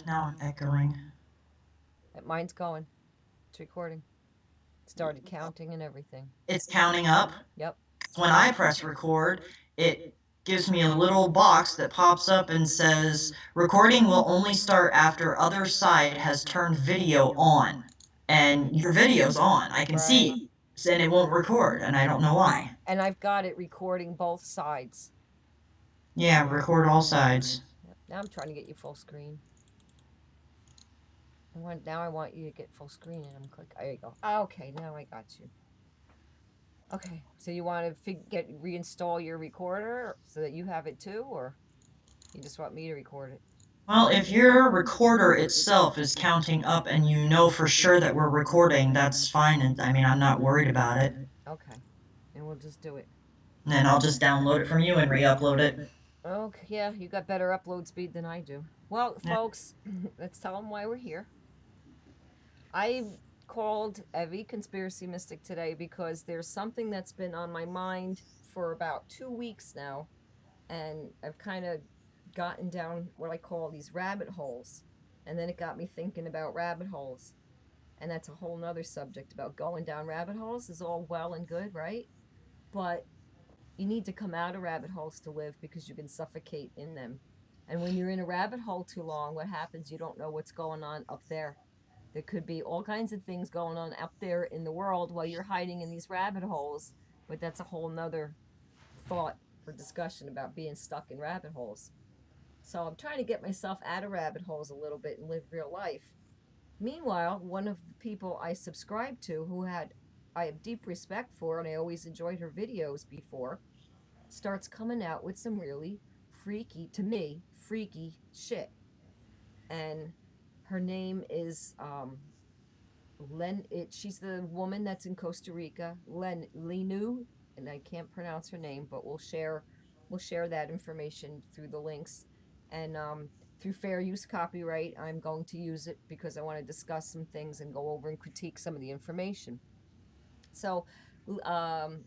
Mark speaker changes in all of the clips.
Speaker 1: Now I'm echoing.
Speaker 2: Mine's going. It's recording. It started counting and everything.
Speaker 1: It's counting up.
Speaker 2: Yep.
Speaker 1: When I press record, it gives me a little box that pops up and says, recording will only start after other side has turned video on. And your video's on. I can see. And it won't record, and I don't know why.
Speaker 2: And I've got it recording both sides.
Speaker 1: Yeah, record all sides.
Speaker 2: Yep. Now I'm trying to get you full screen. Now I want you to get full screen, and I'm click. There you go. Okay, now I got you. Okay, so you want to reinstall your recorder so that you have it too, or you just want me to record it?
Speaker 1: Well, if your recorder itself is counting up and you know for sure that we're recording, that's fine. And I mean, I'm not worried about it.
Speaker 2: Okay, and we'll just do it.
Speaker 1: And then I'll just download it from you and re-upload it.
Speaker 2: Okay, yeah, you got better upload speed than I do. Well,
Speaker 1: Yeah.
Speaker 2: folks, let's tell them why we're here. I called Evie Conspiracy Mystic today because there's something that's been on my mind for about 2 weeks now, and I've kind of gotten down what I call these rabbit holes. And then it got me thinking about rabbit holes. And that's a whole nother subject about going down rabbit holes is all well and good, right? But you need to come out of rabbit holes to live because you can suffocate in them. And when you're in a rabbit hole too long, what happens? You don't know what's going on up there. There could be all kinds of things going on up there in the world while you're hiding in these rabbit holes. But that's a whole nother thought for discussion about being stuck in rabbit holes. So I'm trying to get myself out of rabbit holes a little bit and live real life. Meanwhile, one of the people I subscribed to I have deep respect for and I always enjoyed her videos before starts coming out with some really freaky, to me, freaky shit. And her name is she's the woman that's in Costa Rica, LeeLou, and I can't pronounce her name, but we'll share that information through the links. And through fair use copyright, I'm going to use it because I want to discuss some things and go over and critique some of the information. So, um,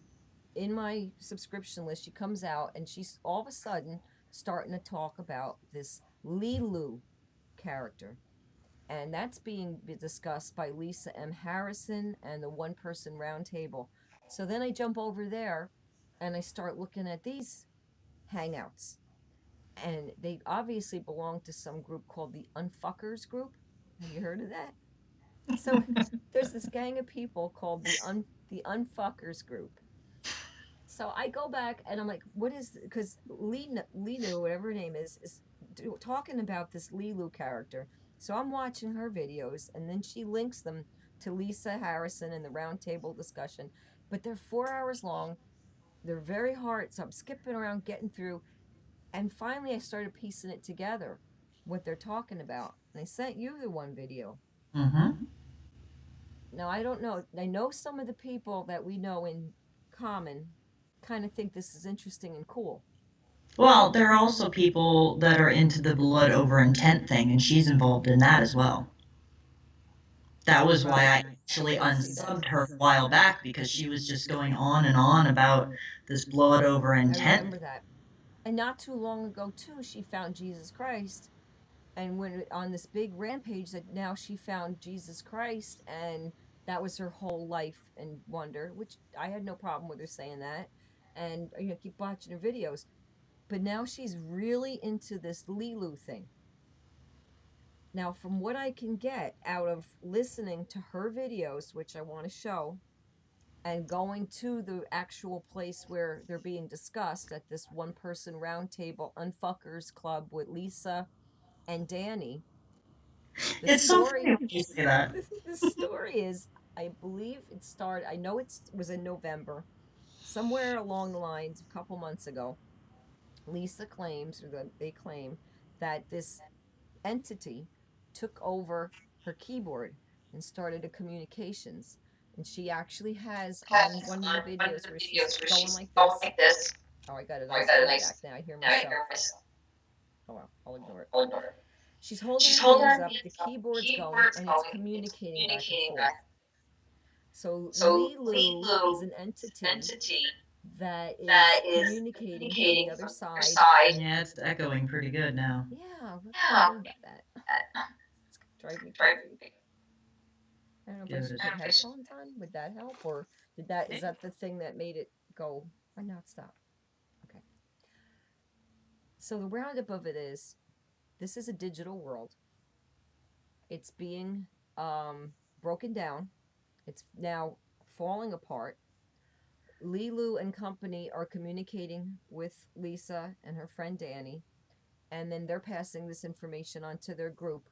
Speaker 2: in my subscription list, she comes out and she's all of a sudden starting to talk about this LeeLou character. And that's being discussed by Lisa M. Harrison and the One Person Roundtable. So then I jump over there and I start looking at these hangouts. And they obviously belong to some group called the Unfuckers Group. Have you heard of that? So there's this gang of people called the Unfuckers Group. So I go back and I'm like, what is, because LeeLou, whatever her name is talking about this LeeLou character. So I'm watching her videos and then she links them to Lisa Harrison and the roundtable discussion. But they're 4 hours long. They're very hard. So I'm skipping around getting through. And finally I started piecing it together, what they're talking about. And I sent you the one video.
Speaker 1: Mm-hmm.
Speaker 2: Now I don't know. I know some of the people that we know in common kind of think this is interesting and cool.
Speaker 1: Well, there are also people that are into the blood over intent thing, and she's involved in that as well. That was why
Speaker 2: Right.
Speaker 1: I
Speaker 2: I
Speaker 1: actually
Speaker 2: did see that.
Speaker 1: unsubbed her a while back because she was just going on and on about this blood over
Speaker 2: I
Speaker 1: intent.
Speaker 2: remember that. And not too long ago, too, she found Jesus Christ and went on this big rampage that now she found Jesus Christ and that was her whole life and wonder, which I had no problem with her saying that. And, keep watching her videos. But now she's really into this LeeLou thing. Now, from what I can get out of listening to her videos, which I want to show, and going to the actual place where they're being discussed at this one person roundtable Unfuckers Club with Lisa and Danny, the
Speaker 1: It's so
Speaker 2: story
Speaker 1: funny when you say that.
Speaker 2: the story is, I believe it started, I know it was in November, somewhere along the lines a couple months ago. Lisa claims, or they claim, that this entity took over her keyboard and started a communications. And she actually has on one of the videos where she's going like this. Oh, I got a nice feedback now. I hear myself. Oh well, I'll ignore it. She's holding her hands up, the keyboard's going, and it's communicating back and forth. So LeeLou is an entity that is communicating from the other side.
Speaker 1: Yeah, it's echoing pretty good now.
Speaker 2: Yeah, what's so good about that? drive me crazy. I don't know if I
Speaker 1: Give it
Speaker 2: should
Speaker 1: a
Speaker 2: put headphones on. Would that help, or is that the thing that made it go or not stop? Okay. So the roundup of it is, this is a digital world. It's being broken down. It's now falling apart. LeeLou and company are communicating with Lisa and her friend Danny, and then they're passing this information on to their group.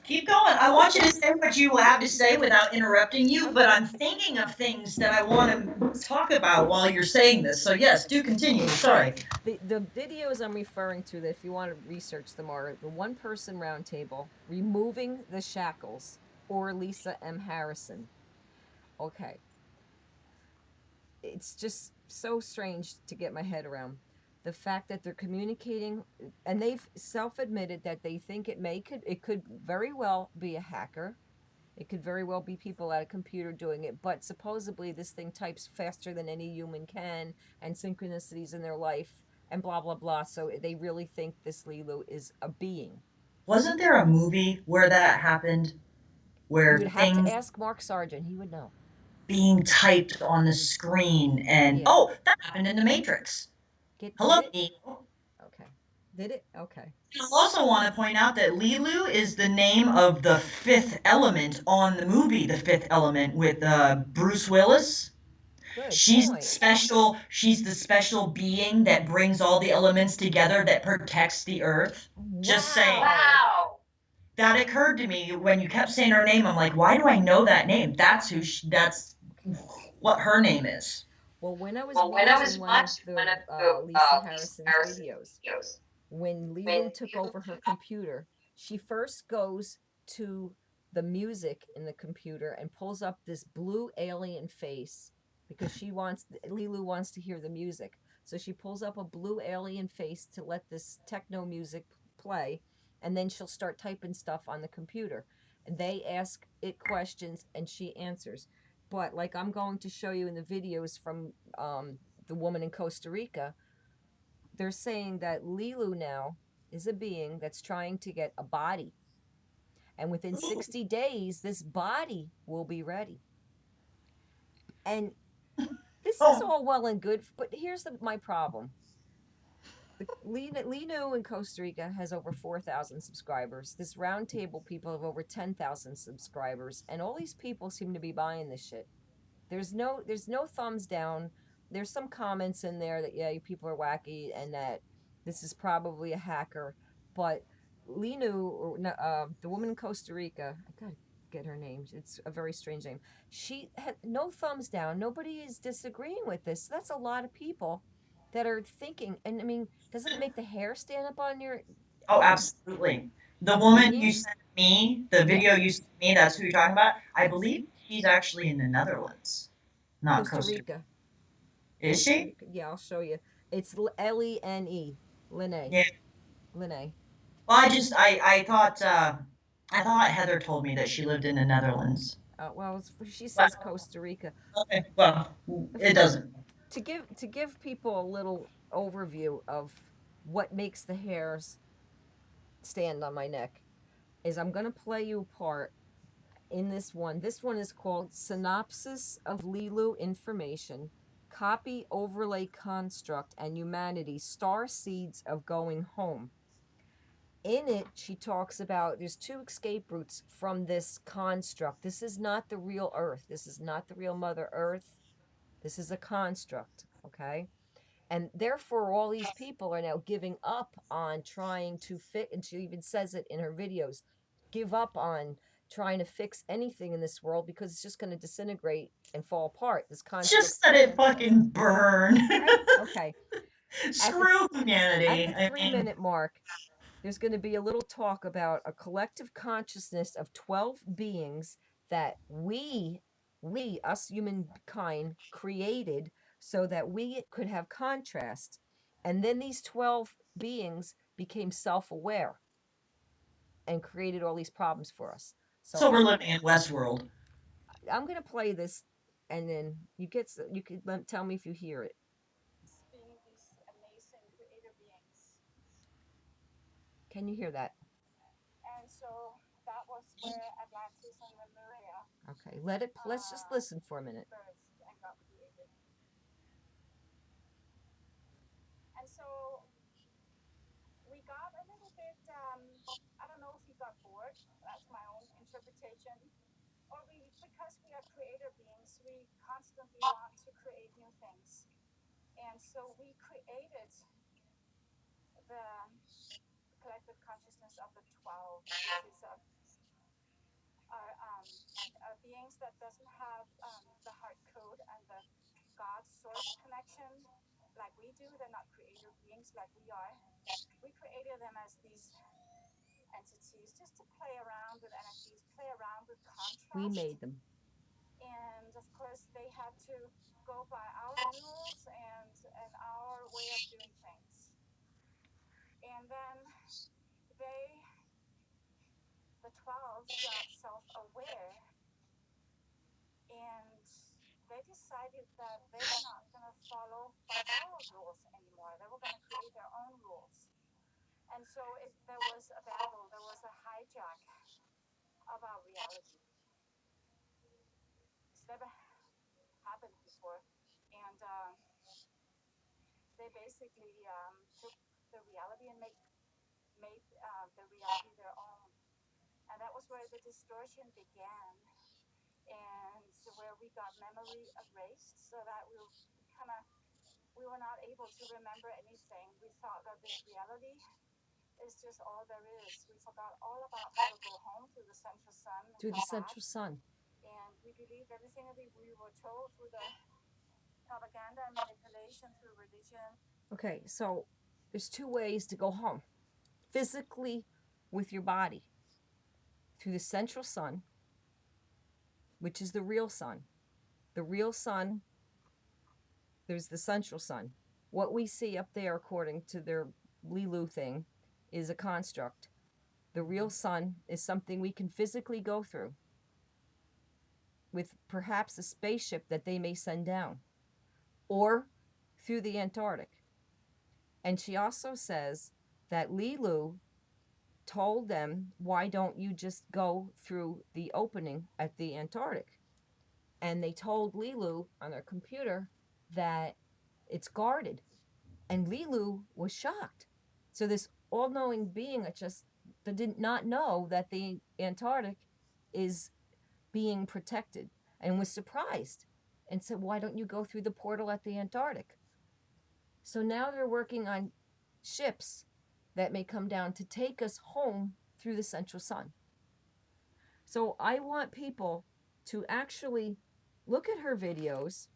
Speaker 1: Keep going. I want you to say what you have to say without interrupting you, but
Speaker 2: Okay.
Speaker 1: I'm thinking of things that I want to talk about while you're saying this. So yes, do continue. Sorry.
Speaker 2: The videos I'm referring to, that if you want to research them, are the One Person Roundtable, Removing the Shackles, or Lisa M. Harrison. Okay. It's just so strange to get my head around the fact that they're communicating, and they've self-admitted that they think it could very well be a hacker. It could very well be people at a computer doing it, but supposedly this thing types faster than any human can, and synchronicities in their life, and blah blah blah. So they really think this LeeLou is a being.
Speaker 1: Wasn't there a movie where that happened,
Speaker 2: You
Speaker 1: where
Speaker 2: would have to
Speaker 1: things
Speaker 2: ask Mark Sargent; he would know.
Speaker 1: being typed on the screen and
Speaker 2: Yeah.
Speaker 1: oh, that happened in the Matrix.
Speaker 2: Did
Speaker 1: Hello,
Speaker 2: it?
Speaker 1: Neo.
Speaker 2: Okay. Did it? Okay.
Speaker 1: I also want to point out that LeeLou is the name of the fifth element on the movie The Fifth Element with Bruce Willis.
Speaker 2: Good
Speaker 1: She's
Speaker 2: point.
Speaker 1: she's the special being that brings all the elements together that protects the earth. Just saying.
Speaker 2: Wow.
Speaker 1: That occurred to me when you kept saying her name. I'm like, why do I know that name? That's what her name is.
Speaker 2: Well, when I was watching one of the Lisa Harrison's videos, when LeeLou took over her computer, she first goes to the music in the computer and pulls up this blue alien face, because LeeLou wants to hear the music. So she pulls up a blue alien face to let this techno music play, and then she'll start typing stuff on the computer. And they ask it questions and she answers. But like I'm going to show you in the videos from the woman in Costa Rica, they're saying that LeeLou now is a being that's trying to get a body. And within 60 days, this body will be ready. And this is
Speaker 1: Oh,
Speaker 2: all well and good, but here's my problem. LeeLou in Costa Rica has over 4,000 subscribers. This roundtable people have over 10,000 subscribers. And all these people seem to be buying this shit. There's no thumbs down. There's some comments in there that, yeah, you people are wacky and that this is probably a hacker. But Linu, or the woman in Costa Rica, I gotta get her name. It's a very strange name. She had no thumbs down. Nobody is disagreeing with this. That's a lot of people that are thinking. And I mean, doesn't it make the hair stand up on your
Speaker 1: oh,
Speaker 2: head?
Speaker 1: absolutely. The
Speaker 2: A
Speaker 1: woman you
Speaker 2: being?
Speaker 1: sent me, the
Speaker 2: Yeah.
Speaker 1: video you sent me, that's who you're talking about. I
Speaker 2: Yes.
Speaker 1: believe she's actually in the Netherlands, not
Speaker 2: Costa
Speaker 1: Costa Rica.
Speaker 2: Rica.
Speaker 1: Is
Speaker 2: Costa
Speaker 1: she?
Speaker 2: Rica. Yeah, I'll show you. It's Lene. Lene.
Speaker 1: Yeah.
Speaker 2: Lene.
Speaker 1: Well, I thought Heather told me that she lived in the Netherlands.
Speaker 2: Well, she says
Speaker 1: Well,
Speaker 2: Costa Rica.
Speaker 1: okay. Well, it doesn't.
Speaker 2: To give people a little overview of what makes the hairs stand on my neck, is I'm going to play you a part in this one. This one is called Synopsis of LeeLou Information, Copy Overlay Construct, and Humanity, Star Seeds of Going Home. In it, she talks about there's two escape routes from this construct. This is not the real Earth. This is not the real Mother Earth. This is a construct, okay? And therefore, all these people are now giving up on trying to fit, and she even says it in her videos, give up on trying to fix anything in this world because it's just going to disintegrate and fall apart. This
Speaker 1: Just
Speaker 2: construct's
Speaker 1: let it
Speaker 2: against us.
Speaker 1: fucking burn.
Speaker 2: Right? Okay. At the
Speaker 1: Screw
Speaker 2: at
Speaker 1: humanity.
Speaker 2: the
Speaker 1: I
Speaker 2: 3
Speaker 1: mean,
Speaker 2: minute mark, there's going to be a little talk about a collective consciousness of 12 beings that us humankind, created so that we could have contrast. And then these 12 beings became self aware and created all these problems for us. So
Speaker 1: so we're living in Westworld.
Speaker 2: I'm going to play this, and then you can tell me if you hear it. Can you hear that? Okay, let's just listen for a minute. We made them. Through the central sun. Okay, so there's two ways to go home: physically with your body, through the central sun, which is the real sun. The real sun, there's the central sun. What we see up there, according to their LeeLou thing, is a construct. The real sun is something we can physically go through with perhaps a spaceship that they may send down, or through the Antarctic. And she also says that LeeLou told them, why don't you just go through the opening at the Antarctic? And they told LeeLou on their computer that it's guarded. And LeeLou was shocked. So this all-knowing being that did not know that the Antarctic is being protected, and was surprised and said, why don't you go through the portal at the Antarctic? So now they're working on ships that may come down to take us home through the central sun. So I want people to actually look at her videos,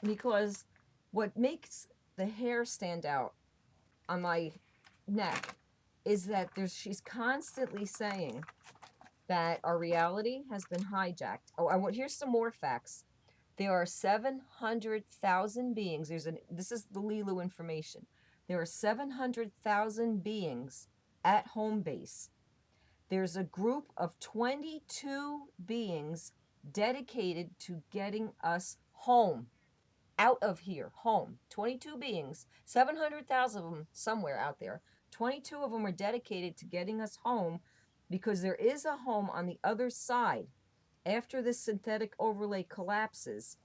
Speaker 2: because what makes the hair stand out on my neck is that she's constantly saying that our reality has been hijacked. Oh, here's some more facts. There are 700,000 beings. This is the LeeLou information. There are 700,000 beings at home base. There's a group of 22 beings dedicated to getting us home, out of here, home. 22 beings, 700,000 of them somewhere out there. 22 of them are dedicated to getting us home, because there is a home on the other side after this synthetic overlay collapses.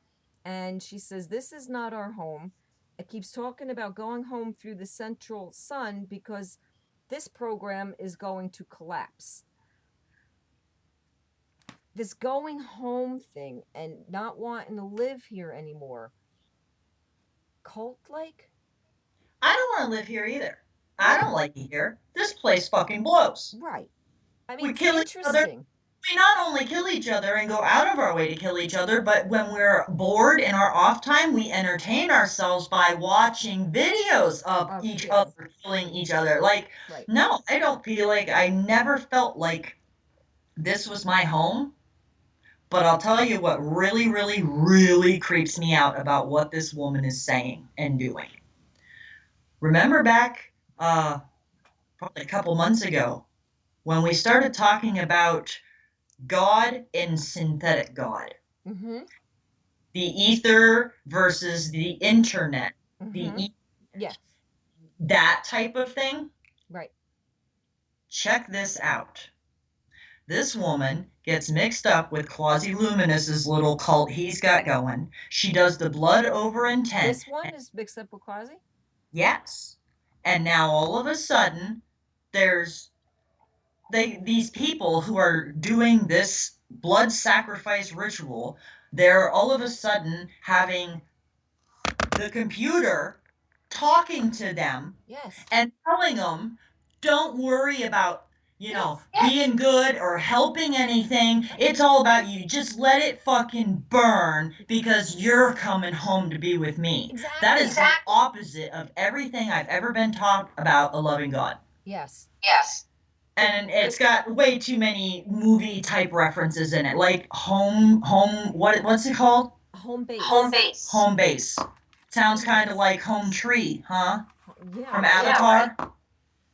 Speaker 2: And she says, this is not our home. It keeps talking about going home through the central sun because this program is going to collapse. This going home thing and not wanting to live here anymore. Cult-like?
Speaker 1: I don't want to live here either. I
Speaker 2: Yeah.
Speaker 1: don't like it here. This place fucking blows.
Speaker 2: Right. I mean,
Speaker 1: We
Speaker 2: it's
Speaker 1: kill each other.
Speaker 2: interesting.
Speaker 1: We not only kill each other and go out of our way to kill each other, but when we're bored in our off time, we entertain ourselves by watching videos of each
Speaker 2: Killing.
Speaker 1: other killing each other. Like,
Speaker 2: Right.
Speaker 1: no, I don't feel like I never felt like this was my home. But I'll tell you what really, really, really creeps me out about what this woman is saying and doing. Remember back probably a couple months ago when we started talking about God and synthetic God,
Speaker 2: Mm-hmm.
Speaker 1: the ether versus the internet,
Speaker 2: Mm-hmm.
Speaker 1: the
Speaker 2: Yes.
Speaker 1: that type of thing.
Speaker 2: Right.
Speaker 1: Check this out. This woman gets mixed up with Quasi-Luminous's little cult he's got going. She does the blood over intent.
Speaker 2: This one is mixed up with Quasi?
Speaker 1: Yes. And now all of a sudden, there's these people who are doing this blood sacrifice ritual. They're all of a sudden having the computer talking to them
Speaker 2: Yes.
Speaker 1: and telling them, don't worry about,
Speaker 2: Yes.
Speaker 1: being good or helping anything.
Speaker 2: Right.
Speaker 1: It's all about you. Just let it fucking burn because you're coming home to be with me. That
Speaker 2: Exactly.
Speaker 1: is the opposite of everything I've ever been taught about a loving God.
Speaker 2: Yes.
Speaker 1: Yes.
Speaker 2: It,
Speaker 1: And it's got way too many movie type references in it, like what's it called?
Speaker 2: home
Speaker 1: Home
Speaker 2: base.
Speaker 1: base. Home base. Sounds
Speaker 2: Home
Speaker 1: kind of
Speaker 2: base.
Speaker 1: like home tree, huh?
Speaker 2: Yeah,
Speaker 1: From
Speaker 2: right.
Speaker 1: Avatar.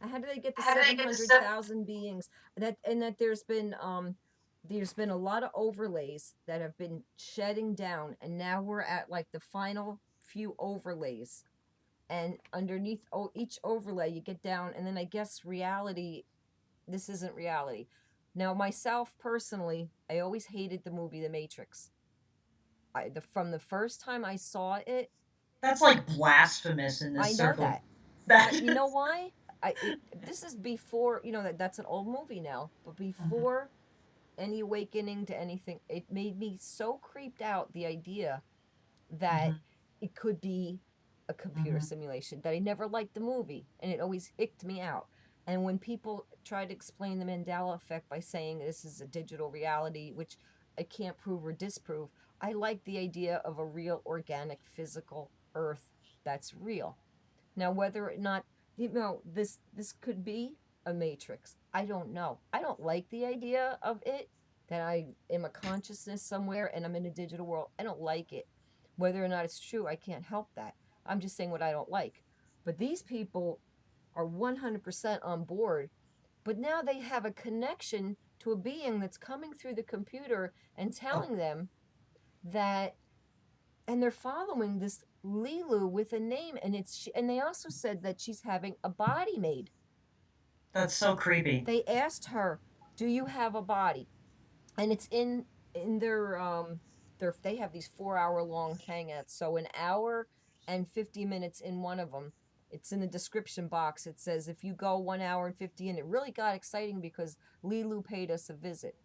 Speaker 2: How do they get the
Speaker 1: How do they get the
Speaker 2: 700,000 beings? That there's been a lot of overlays that have been shedding down, and now we're at like the final few overlays. And underneath each overlay, you get down, and then I guess reality. This isn't reality. Now, myself personally, I always hated the movie The Matrix. From the first time I saw it,
Speaker 1: That's like blasphemous in this
Speaker 2: I know
Speaker 1: circle.
Speaker 2: that.
Speaker 1: That
Speaker 2: But you
Speaker 1: is.
Speaker 2: know why? This is before, that's an old movie now, but
Speaker 1: Mhm,
Speaker 2: before any awakening to anything, it made me so creeped out, the idea that
Speaker 1: mhm,
Speaker 2: it could be a computer
Speaker 1: mhm.
Speaker 2: simulation, that I never liked the movie, and it always icked me out. And when people try to explain the Mandela effect by saying this is a digital reality, which I can't prove or disprove, I like the idea of a real organic physical earth that's real. Now, whether or not, this could be a matrix, I don't know. I don't like the idea of it, that I am a consciousness somewhere and I'm in a digital world. I don't like it. Whether or not it's true, I can't help that. I'm just saying what I don't like. But these people are 100% on board. But now they have a connection to a being that's coming through the computer and
Speaker 1: Oh,
Speaker 2: telling them that, and they're following this LeeLou with a name, and and they also said that she's having a body made.
Speaker 1: that's so creepy.
Speaker 2: They asked her, "Do you have a body?" And it's in they have these 4 hour long hangouts. So an hour and 50 minutes in one of them. It's in the description box. It says if you go 1 hour and 50, and it really got exciting because LeeLou paid us a visit.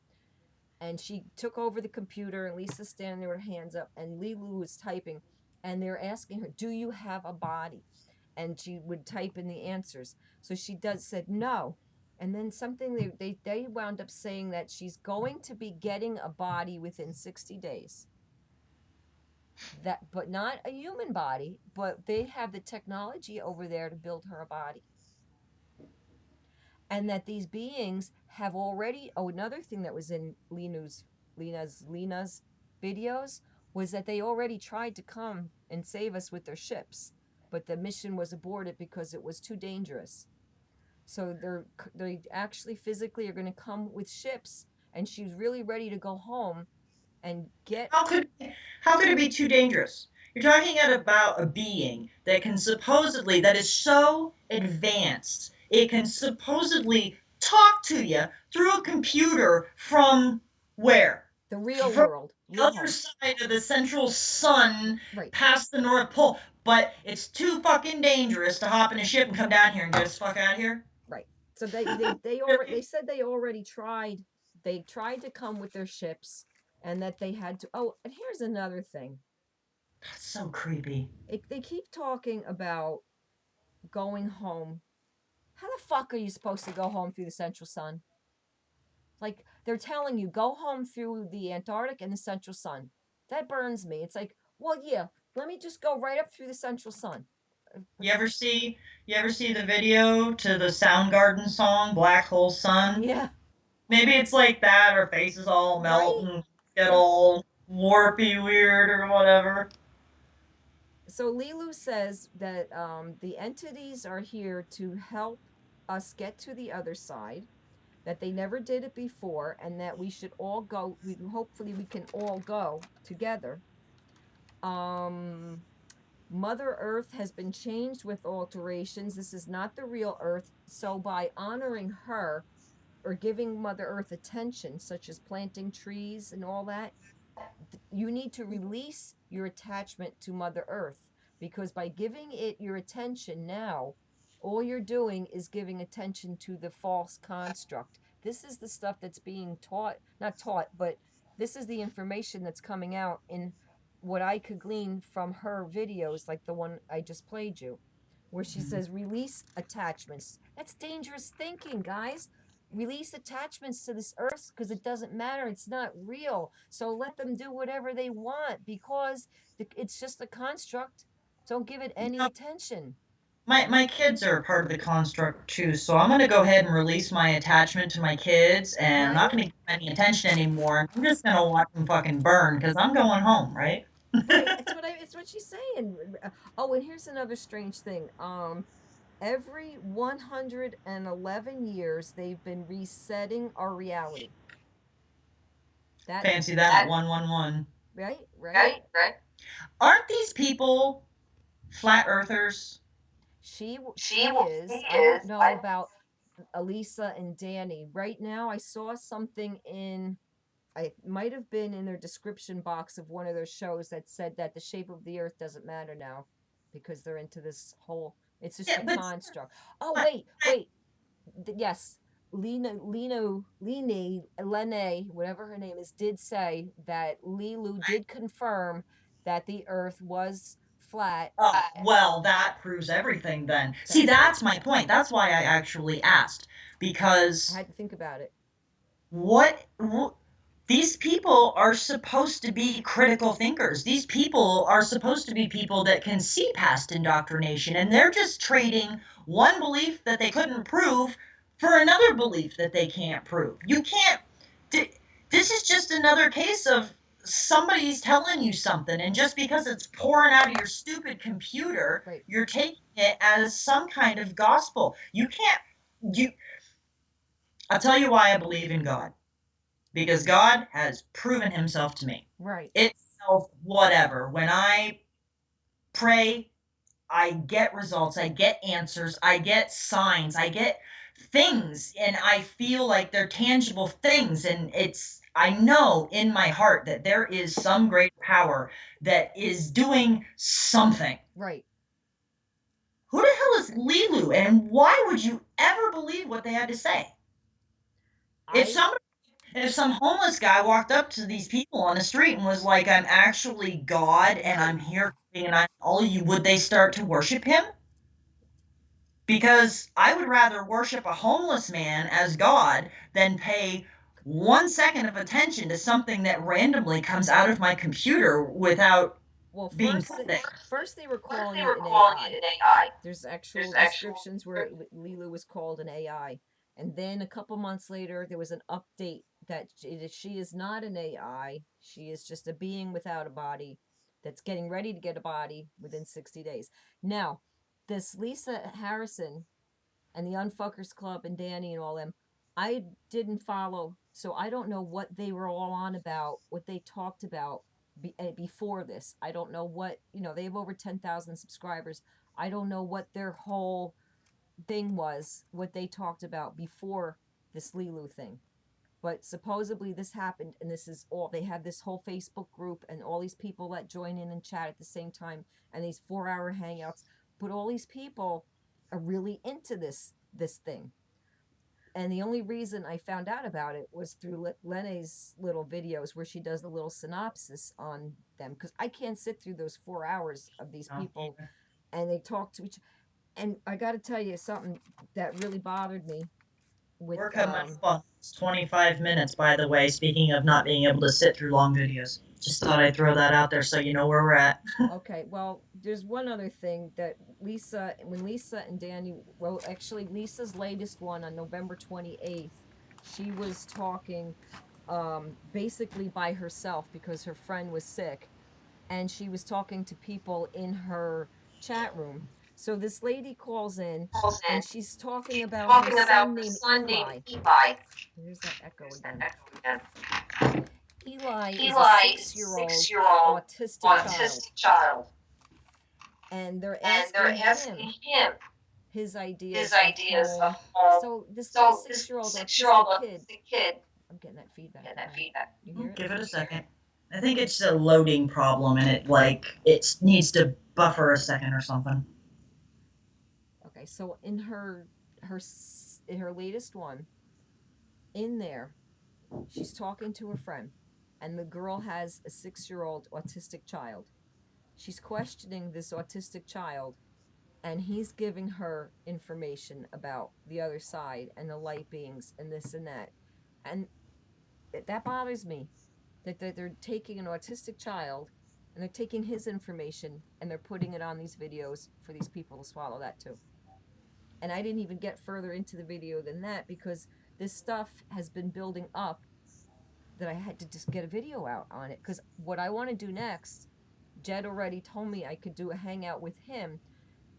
Speaker 2: And she took over the computer, and Lisa's standing there with her hands up, and LeeLou was typing, and they're asking her, "Do you have a body?" And she would type in the answers. So she said no. And then something, they wound up saying that she's going to be getting a body within 60 days. That, but not a human body, but they have the technology over there to build her a body. And that these beings have already, another thing that was in Lena's videos was that they already tried to come and save us with their ships, but the mission was aborted because it was too dangerous. So they actually physically are going to come with ships, and she's really ready to go home and get.
Speaker 1: How could how could it be too dangerous? You're talking about a being that can supposedly that is so advanced it can supposedly talk to you through a computer from where?
Speaker 2: The real
Speaker 1: From
Speaker 2: world,
Speaker 1: the
Speaker 2: real
Speaker 1: other
Speaker 2: home.
Speaker 1: side of the central sun
Speaker 2: Right.
Speaker 1: past the North Pole. But it's too fucking dangerous to hop in a ship and come down here and get us the fuck out of here.
Speaker 2: Right. So they
Speaker 1: Really?
Speaker 2: said they already tried. They tried to come with their ships, and that they had to. Oh, and here's another thing.
Speaker 1: That's so creepy.
Speaker 2: They keep talking about going home. How the fuck are you supposed to go home through the central sun? Like, they're telling you go home through the Antarctic and the central sun. That burns me. It's like, well, yeah, let me just go right up through the central sun.
Speaker 1: You ever see you ever see the video to the Soundgarden song Black Hole Sun?
Speaker 2: Yeah,
Speaker 1: Maybe it's like that, her face is all melt
Speaker 2: right.
Speaker 1: and get
Speaker 2: So
Speaker 1: all warpy weird or whatever.
Speaker 2: so LeeLou says that the entities are here to help us get to the other side, that they never did it before, and that we should all go. Hopefully we can all go together. Um, Mother Earth has been changed with alterations. This is not the real Earth. So by honoring her or giving Mother Earth attention, such as planting trees and all that, you need to release your attachment to Mother Earth, because by giving it your attention now, all you're doing is giving attention to the false construct. This is the stuff that's being taught, not taught, but this is the information that's coming out in what I could glean from her videos, like the one I just played you, where she says release attachments. That's dangerous thinking, guys. Release attachments to this earth because it doesn't matter. It's not real. So let them do whatever they want because it's just a construct. Don't give it any
Speaker 1: No,
Speaker 2: attention.
Speaker 1: my kids are part of the construct too, so I'm gonna go ahead and release my attachment to my kids, and I'm
Speaker 2: Right?
Speaker 1: not gonna give them any attention anymore. I'm just gonna watch them fucking burn because I'm going home, right?
Speaker 2: Right. It's what she's saying. Oh, and here's another strange thing. Every 111 years they've been resetting our reality. That
Speaker 1: Fancy that 111.
Speaker 2: right? Right?
Speaker 1: Right, right. Aren't these people flat earthers?
Speaker 2: She
Speaker 1: She
Speaker 2: is. I don't
Speaker 1: is.
Speaker 2: know about Elisa and Danny. Right now I saw something in, I might have been in their description box of one of their shows that said that the shape of the earth doesn't matter now because they're into this whole, it's just
Speaker 1: Yeah,
Speaker 2: a
Speaker 1: but
Speaker 2: construct. Oh,
Speaker 1: but
Speaker 2: wait. Yes. Lene, whatever her name is, did say that LeeLou did confirm that the earth was flat.
Speaker 1: oh, well, that proves everything then. See,
Speaker 2: That's right.
Speaker 1: that's my point. That's why I actually asked
Speaker 2: I
Speaker 1: because
Speaker 2: had to think about it.
Speaker 1: what these people are supposed to be critical thinkers. These people are supposed to be people that can see past indoctrination, and they're just trading one belief that they couldn't prove for another belief that they can't prove. You can't. This is just another case of somebody's telling you something, and just because it's pouring out of your stupid computer,
Speaker 2: Right.
Speaker 1: you're taking it as some kind of gospel. You can't. You. I'll tell you why I believe in God, because God has proven himself to me.
Speaker 2: Right.
Speaker 1: It's whatever. When I pray, I get results, I get answers, I get signs, I get things, and I feel like they're tangible things. And I know in my heart that there is some great power that is doing something.
Speaker 2: Right.
Speaker 1: Who the hell is LeeLou, and why would you ever believe what they had to say? If
Speaker 2: I
Speaker 1: somebody if some homeless guy walked up to these people on the street and was like, "I'm actually God and I'm here and I'm all you," would they start to worship him? Because I would rather worship a homeless man as God than pay 1 second of attention to something that randomly comes out of my computer without
Speaker 2: well,
Speaker 1: being
Speaker 2: first
Speaker 1: put there.
Speaker 2: first they were
Speaker 1: First,
Speaker 2: calling
Speaker 1: they
Speaker 2: it
Speaker 1: were
Speaker 2: an
Speaker 1: calling
Speaker 2: AI.
Speaker 1: it an AI.
Speaker 2: There's
Speaker 1: There's
Speaker 2: actual
Speaker 1: actual.
Speaker 2: descriptions where LeeLou was called an AI, and then a couple months later there was an update that she is not an AI. She is just a being without a body that's getting ready to get a body within 60 days. Now, this Lisa Harrison and the Unfuckers Club and Danny and all them, I didn't follow, so I don't know what they were all on about, what they talked about before this. I don't know what, they have over 10,000 subscribers. I don't know what their whole thing was, what they talked about before this LeeLou thing. But supposedly this happened, and this is all they have, this whole Facebook group and all these people that join in and chat at the same time, and these 4-hour hangouts. But all these people are really into this thing. And the only reason I found out about it was through Lene's little videos where she does the little synopsis on them, because I can't sit through those 4 hours of these
Speaker 1: No,
Speaker 2: people and they talk to each. And I got to tell you something that really bothered me with
Speaker 1: we're coming up on 25 minutes, by the way, speaking of not being able to sit through long videos. Just thought I'd throw that out there so you know where we're at.
Speaker 2: Okay, well, there's one other thing that when Lisa and Danny wrote, actually, Lisa's latest one on November 28th, she was talking basically by herself because her friend was sick, and she was talking to people in her chat room. So this lady calls in,
Speaker 1: Calls
Speaker 2: and
Speaker 1: in,
Speaker 2: she's talking
Speaker 1: she's
Speaker 2: about her
Speaker 1: talking
Speaker 2: son
Speaker 1: about her
Speaker 2: named
Speaker 1: son named
Speaker 2: Eli.
Speaker 1: Eli.
Speaker 2: There's that echo
Speaker 1: There's that
Speaker 2: again.
Speaker 1: echo again.
Speaker 2: Eli is a
Speaker 1: Eli is a
Speaker 2: 6-year-old
Speaker 1: six-year-old
Speaker 2: autistic child.
Speaker 1: autistic child.
Speaker 2: and they're
Speaker 3: and they're
Speaker 2: asking
Speaker 3: asking
Speaker 2: him
Speaker 3: him
Speaker 2: his
Speaker 3: his
Speaker 2: ideas of
Speaker 3: ideas of
Speaker 2: home.
Speaker 3: home.
Speaker 2: So this little
Speaker 3: So this
Speaker 2: 6-year-old
Speaker 3: 6-year-old
Speaker 2: autistic kid,
Speaker 3: autistic kid
Speaker 2: I'm getting that feedback
Speaker 3: get that
Speaker 2: again.
Speaker 3: feedback.
Speaker 2: You hear it?
Speaker 1: Give it a second. I think it's a loading problem and it needs to buffer a second or something.
Speaker 2: Okay, so in her latest one, in there, she's talking to a friend, and the girl has a 6-year-old autistic child. She's questioning this autistic child, and he's giving her information about the other side and the light beings and this and that. And that bothers me that they're taking an autistic child and they're taking his information and they're putting it on these videos for these people to swallow that too. And I didn't even get further into the video than that because this stuff has been building up that I had to just get a video out on it. Because what I want to do next, Jed already told me I could do a hangout with him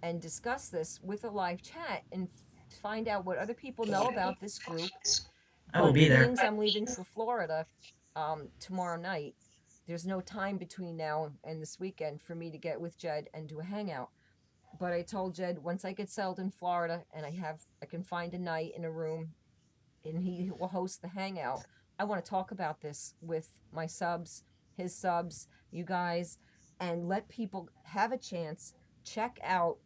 Speaker 2: and discuss this with a live chat and find out what other people know about this group.
Speaker 1: I will
Speaker 2: But
Speaker 1: be there.
Speaker 2: beings I'm leaving for Florida tomorrow night, there's no time between now and this weekend for me to get with Jed and do a hangout. But I told Jed once I get settled in Florida and I can find a night in a room and he will host the hangout. I want to talk about this with my subs, his subs, you guys, and let people have a chance. Check out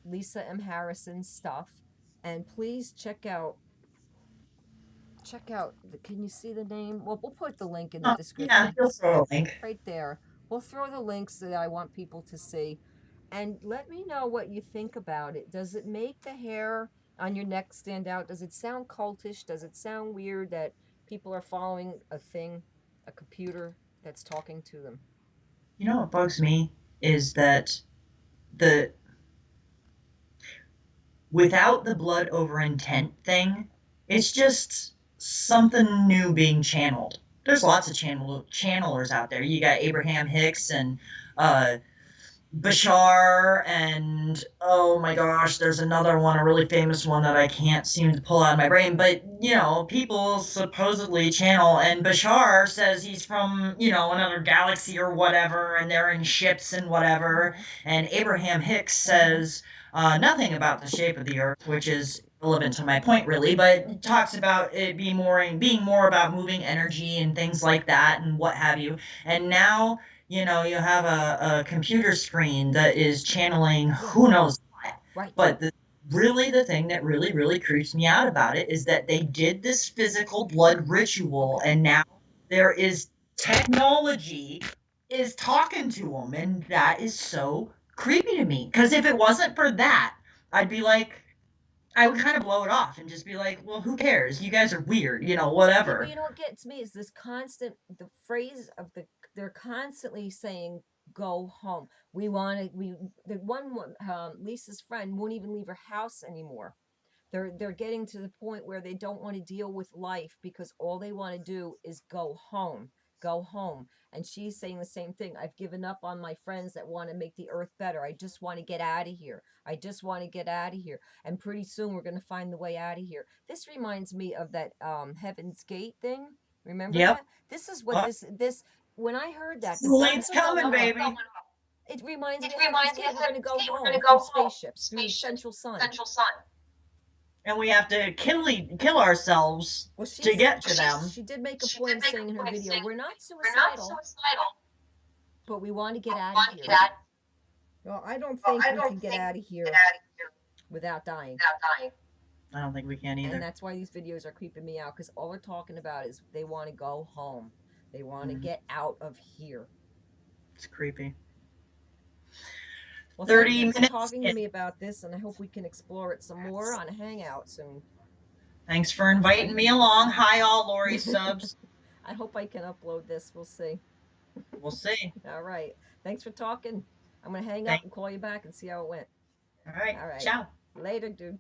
Speaker 2: Lisa M. Harrison's stuff, and please check out. Can you see the name? Well, we'll put the link in the
Speaker 1: Yeah,
Speaker 2: description
Speaker 1: he'll throw a link.
Speaker 2: right there. We'll throw the links that I want people to see. And let me know what you think about it. Does it make the hair on your neck stand out? Does it sound cultish? Does it sound weird that people are following a thing, a computer that's talking to them?
Speaker 1: You know what bugs me is that the without the blood over intent thing, it's just something new being channeled. There's lots of channelers out there. You got Abraham Hicks and uh, Bashar, and oh my gosh, there's another one, a really famous one that I can't seem to pull out of my brain. But people supposedly channel, and Bashar says he's from another galaxy or whatever, and they're in ships and whatever.
Speaker 2: Mm-hmm.
Speaker 1: And Abraham Hicks says nothing about the shape of the Earth, which is irrelevant to my point really, but talks about it being more about moving energy and things like that and what have you. And now you have a computer screen that is channeling who
Speaker 2: Yes,
Speaker 1: knows what.
Speaker 2: right.
Speaker 1: But really, the thing that really, really creeps me out about it is that they did this physical blood ritual,
Speaker 2: Okay.
Speaker 1: and now there is technology is talking to them, and that is so creepy to me. Because if it wasn't for that, I'd be like, I would kind of blow it off and just be like, well, who cares? You guys are weird,
Speaker 2: Yeah, but
Speaker 1: whatever.
Speaker 2: you know what gets me is this constant the phrase of they're constantly saying go home. We want to we the one Lisa's friend won't even leave her house anymore. They're getting to the point where they don't want to deal with life because all they want to do is go home. Go home. And she's saying the same thing. I've given up on my friends that want to make the earth better. I just want to get out of here. I just want to get out of here. And pretty soon we're going to find the way out of here. This reminds me of that Heaven's Gate thing. Remember
Speaker 1: Yep.
Speaker 2: that? This is what this when I heard that, the
Speaker 1: Schooling's
Speaker 2: bells are
Speaker 1: coming,
Speaker 2: going off.
Speaker 1: baby.
Speaker 2: It reminds
Speaker 3: It
Speaker 2: me of Heaven's
Speaker 3: reminds me
Speaker 2: Gate.
Speaker 3: of
Speaker 2: We're going to
Speaker 3: Heaven's
Speaker 2: go
Speaker 3: Gate. We're going
Speaker 2: home
Speaker 3: to
Speaker 2: through
Speaker 3: go home.
Speaker 2: spaceships, through the
Speaker 3: Spaceships,
Speaker 2: central sun.
Speaker 3: Central Sun.
Speaker 1: And we have to kill ourselves
Speaker 2: Well,
Speaker 1: to get to them.
Speaker 2: she did make a
Speaker 3: She
Speaker 2: point
Speaker 3: did
Speaker 2: of
Speaker 3: make
Speaker 2: saying
Speaker 3: a
Speaker 2: in her
Speaker 3: point
Speaker 2: video,
Speaker 3: saying
Speaker 2: we're not
Speaker 3: we're not
Speaker 2: suicidal,
Speaker 3: suicidal,
Speaker 2: but we want to get
Speaker 3: but we
Speaker 2: out of
Speaker 3: want to
Speaker 2: here.
Speaker 3: get out.
Speaker 2: Well, I don't
Speaker 3: Well,
Speaker 2: think
Speaker 3: I
Speaker 2: we
Speaker 3: don't
Speaker 2: can get
Speaker 3: think
Speaker 2: out of
Speaker 3: we can get
Speaker 2: here
Speaker 3: out of here
Speaker 2: without dying.
Speaker 3: without dying.
Speaker 1: I don't think we can
Speaker 2: And
Speaker 1: either.
Speaker 2: that's why these videos are creeping me out because all they're talking about is they want to go home. They want to
Speaker 1: Mhm.
Speaker 2: get out of here.
Speaker 1: It's creepy.
Speaker 2: Well, thank
Speaker 1: 30
Speaker 2: you for
Speaker 1: minutes
Speaker 2: talking to
Speaker 1: in.
Speaker 2: me about this, and I hope we can explore it some more on a hangout soon.
Speaker 1: Thanks for inviting me along. Hi, all Lori subs.
Speaker 2: I hope I can upload this. We'll see.
Speaker 1: We'll see.
Speaker 2: All right. Thanks for talking. I'm going to hang up
Speaker 1: Thanks.
Speaker 2: and call you back and see how it went.
Speaker 1: All right.
Speaker 2: All right.
Speaker 1: Ciao.
Speaker 2: Later, dude.